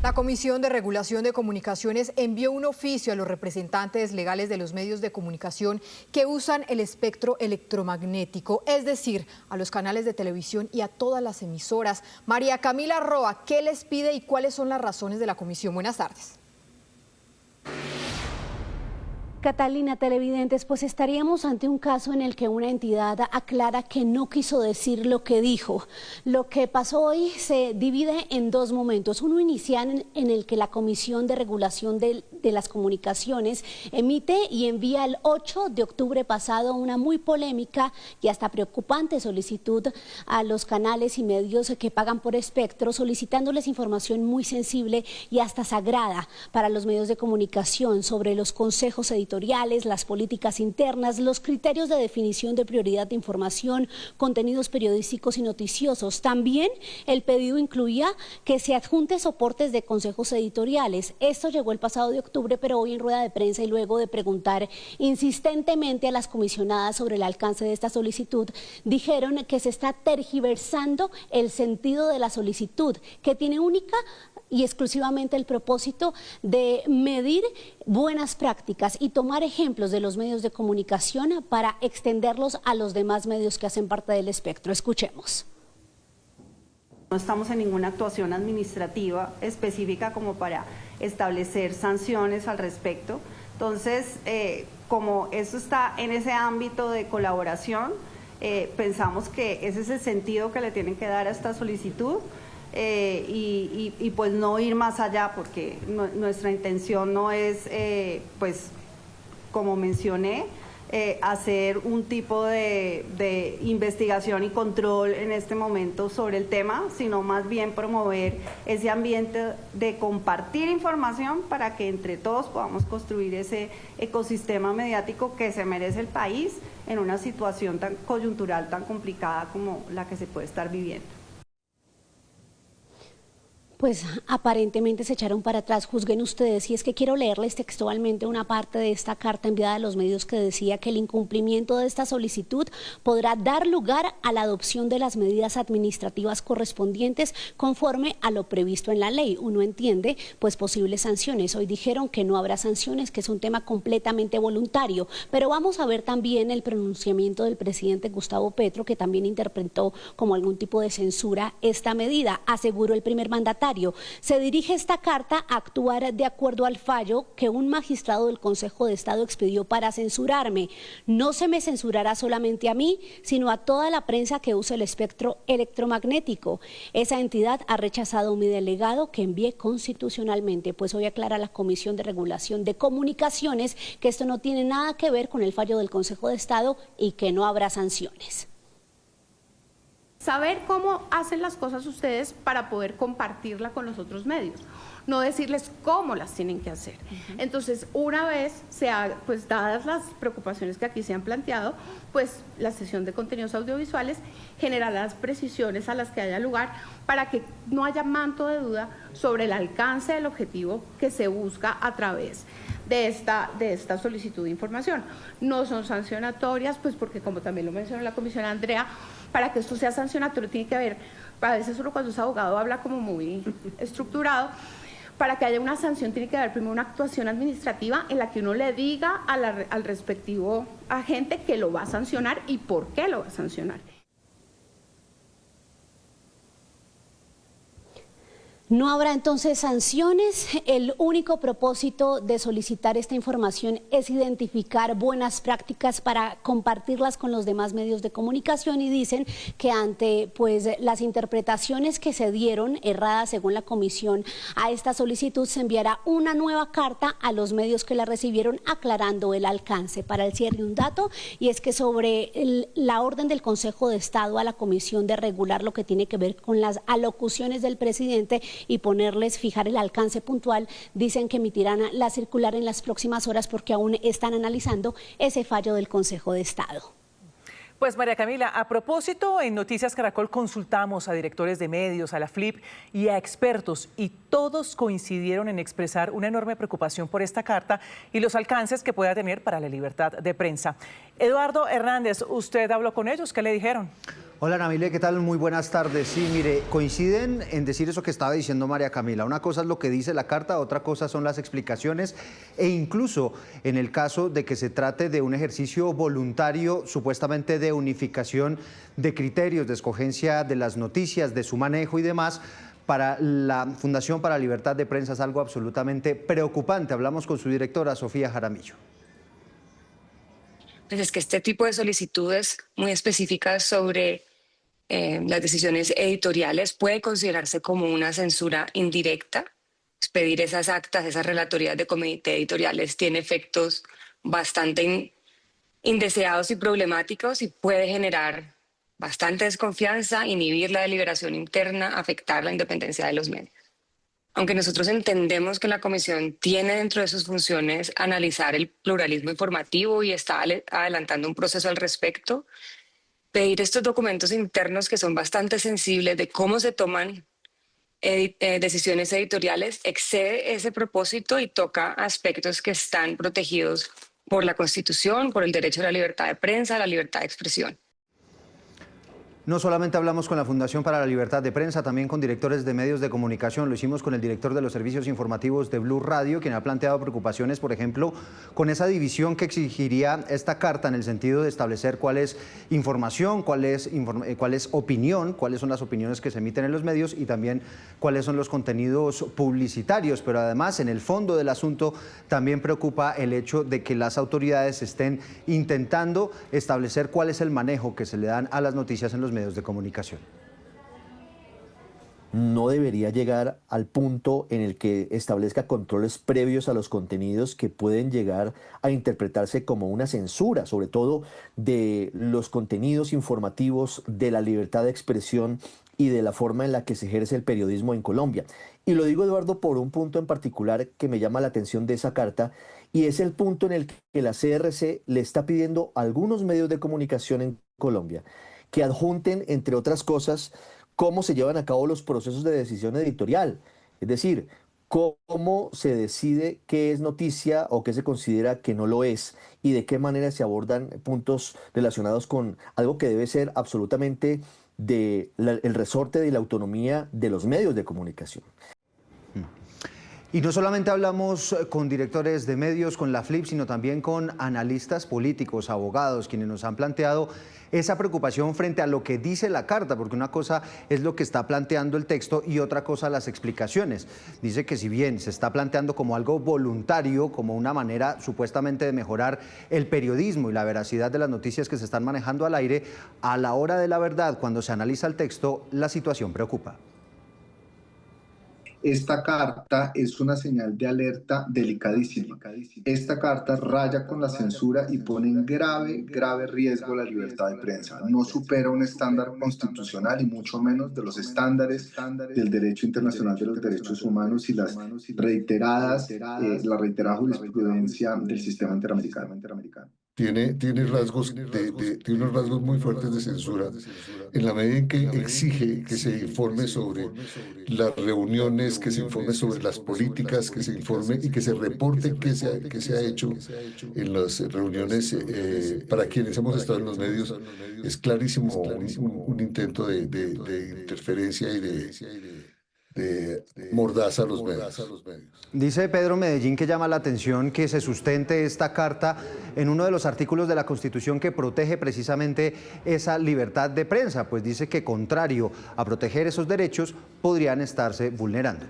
La Comisión de Regulación de Comunicaciones envió un oficio a los representantes legales de los medios de comunicación que usan el espectro electromagnético, es decir, a los canales de televisión y a todas las emisoras. María Camila Roa, ¿qué les pide y cuáles son las razones de la comisión? Buenas tardes. Catalina, televidentes, pues estaríamos ante un caso en el que una entidad aclara que no quiso decir lo que dijo. Lo que pasó hoy se divide en dos momentos. Uno inicial en el que la Comisión de Regulación de las Comunicaciones emite y envía el 8 de octubre pasado una muy polémica y hasta preocupante solicitud a los canales y medios que pagan por espectro, solicitándoles información muy sensible y hasta sagrada para los medios de comunicación sobre los consejos editoriales, las políticas internas, los criterios de definición de prioridad de información, contenidos periodísticos y noticiosos. También el pedido incluía que se adjunte soportes de consejos editoriales. Esto llegó el pasado de octubre, pero hoy en rueda de prensa y luego de preguntar insistentemente a las comisionadas sobre el alcance de esta solicitud, dijeron que se está tergiversando el sentido de la solicitud, que tiene única y exclusivamente el propósito de medir buenas prácticas y tomar ejemplos de los medios de comunicación para extenderlos a los demás medios que hacen parte del espectro. Escuchemos. No estamos en ninguna actuación administrativa específica como para establecer sanciones al respecto. Entonces, como eso está en ese ámbito de colaboración, pensamos que ese es el sentido que le tienen que dar a esta solicitud. Y pues no ir más allá, porque nuestra intención no es, pues como mencioné, hacer un tipo de investigación y control en este momento sobre el tema, sino más bien promover ese ambiente de compartir información para que entre todos podamos construir ese ecosistema mediático que se merece el país en una situación tan coyuntural, tan complicada como la que se puede estar viviendo. Pues aparentemente se echaron para atrás, juzguen ustedes, y es que quiero leerles textualmente una parte de esta carta enviada a los medios que decía que el incumplimiento de esta solicitud podrá dar lugar a la adopción de las medidas administrativas correspondientes conforme a lo previsto en la ley. Uno entiende pues posibles sanciones. Hoy dijeron que no habrá sanciones, que es un tema completamente voluntario, pero vamos a ver también el pronunciamiento del presidente Gustavo Petro, que también interpretó como algún tipo de censura esta medida. Aseguró el primer mandatario: se dirige esta carta a actuar de acuerdo al fallo que un magistrado del Consejo de Estado expidió para censurarme. No se me censurará solamente a mí, sino a toda la prensa que use el espectro electromagnético. Esa entidad ha rechazado mi delegado que envié constitucionalmente. Pues hoy aclara la Comisión de Regulación de Comunicaciones que esto no tiene nada que ver con el fallo del Consejo de Estado y que no habrá sanciones. Saber cómo hacen las cosas ustedes para poder compartirla con los otros medios, no decirles cómo las tienen que hacer. Entonces, una vez pues dadas las preocupaciones que aquí se han planteado, pues la sesión de contenidos audiovisuales generará las precisiones a las que haya lugar para que no haya manto de duda sobre el alcance del objetivo que se busca a través de esta solicitud de información. No son sancionatorias, pues porque como también lo mencionó la comisionada Andrea, para que esto sea sancionatorio tiene que haber, a veces uno cuando es abogado habla como muy estructurado. Para que haya una sanción tiene que haber primero una actuación administrativa en la que uno le diga al respectivo agente que lo va a sancionar y por qué lo va a sancionar. No habrá entonces sanciones. El único propósito de solicitar esta información es identificar buenas prácticas para compartirlas con los demás medios de comunicación, y dicen que ante pues las interpretaciones que se dieron erradas según la comisión a esta solicitud, se enviará una nueva carta a los medios que la recibieron aclarando el alcance. Para el cierre, un dato, y es que sobre la orden del Consejo de Estado a la Comisión de regular lo que tiene que ver con las alocuciones del presidente y fijar el alcance puntual, dicen que emitirán la circular en las próximas horas porque aún están analizando ese fallo del Consejo de Estado. Pues María Camila, a propósito, en Noticias Caracol consultamos a directores de medios, a la FLIP y a expertos, y todos coincidieron en expresar una enorme preocupación por esta carta y los alcances que pueda tener para la libertad de prensa. Eduardo Hernández, ¿usted habló con ellos? ¿Qué le dijeron? Hola Nabile, ¿qué tal? Muy buenas tardes. Sí, mire, coinciden en decir eso que estaba diciendo María Camila. Una cosa es lo que dice la carta, otra cosa son las explicaciones e incluso en el caso de que se trate de un ejercicio voluntario, supuestamente de unificación de criterios, de escogencia de las noticias, de su manejo y demás, para la Fundación para la Libertad de Prensa es algo absolutamente preocupante. Hablamos con su directora, Sofía Jaramillo. Pues es que este tipo de solicitudes muy específicas sobre las decisiones editoriales puede considerarse como una censura indirecta. Pedir esas actas, esas relatorías de comité editoriales tiene efectos bastante indeseados y problemáticos y puede generar bastante desconfianza, inhibir la deliberación interna, afectar la independencia de los medios. Aunque nosotros entendemos que la comisión tiene dentro de sus funciones analizar el pluralismo informativo y está adelantando un proceso al respecto, pedir estos documentos internos que son bastante sensibles de cómo se toman decisiones editoriales excede ese propósito y toca aspectos que están protegidos por la Constitución, por el derecho a la libertad de prensa, a la libertad de expresión. No solamente hablamos con la Fundación para la Libertad de Prensa, también con directores de medios de comunicación. Lo hicimos con el director de los servicios informativos de Blue Radio, quien ha planteado preocupaciones, por ejemplo, con esa división que exigiría esta carta en el sentido de establecer cuál es información, cuál es opinión, cuáles son las opiniones que se emiten en los medios y también cuáles son los contenidos publicitarios. Pero además, en el fondo del asunto, también preocupa el hecho de que las autoridades estén intentando establecer cuál es el manejo que se le dan a las noticias en los medios de comunicación. No debería llegar al punto en el que establezca controles previos a los contenidos que pueden llegar a interpretarse como una censura, sobre todo de los contenidos informativos, de la libertad de expresión y de la forma en la que se ejerce el periodismo en Colombia. Y lo digo, Eduardo, por un punto en particular que me llama la atención de esa carta, y es el punto en el que la CRC le está pidiendo a algunos medios de comunicación en Colombia que adjunten, entre otras cosas, cómo se llevan a cabo los procesos de decisión editorial. Es decir, cómo se decide qué es noticia o qué se considera que no lo es y de qué manera se abordan puntos relacionados con algo que debe ser absolutamente el resorte de la autonomía de los medios de comunicación. Y no solamente hablamos con directores de medios, con la FLIP, sino también con analistas políticos, abogados, quienes nos han planteado esa preocupación frente a lo que dice la carta, porque una cosa es lo que está planteando el texto y otra cosa las explicaciones. Dice que si bien se está planteando como algo voluntario, como una manera supuestamente de mejorar el periodismo y la veracidad de las noticias que se están manejando al aire, a la hora de la verdad, cuando se analiza el texto, la situación preocupa. Esta carta es una señal de alerta delicadísima. Esta carta raya con la censura y pone en grave riesgo la libertad de prensa. No supera un estándar constitucional y mucho menos de los estándares del derecho internacional de los derechos humanos y la reiterada jurisprudencia del sistema interamericano. Tiene rasgos tiene unos rasgos muy fuertes de censura en la medida en que exige que se informe sobre las reuniones, que se informe sobre las políticas, que se informe y que se reporte qué se ha hecho en las reuniones. Para quienes hemos estado en los medios es clarísimo un intento de interferencia y de mordaza a los medios. Dice Pedro Medellín que llama la atención que se sustente esta carta en uno de los artículos de la Constitución que protege precisamente esa libertad de prensa, pues dice que contrario a proteger esos derechos podrían estarse vulnerando.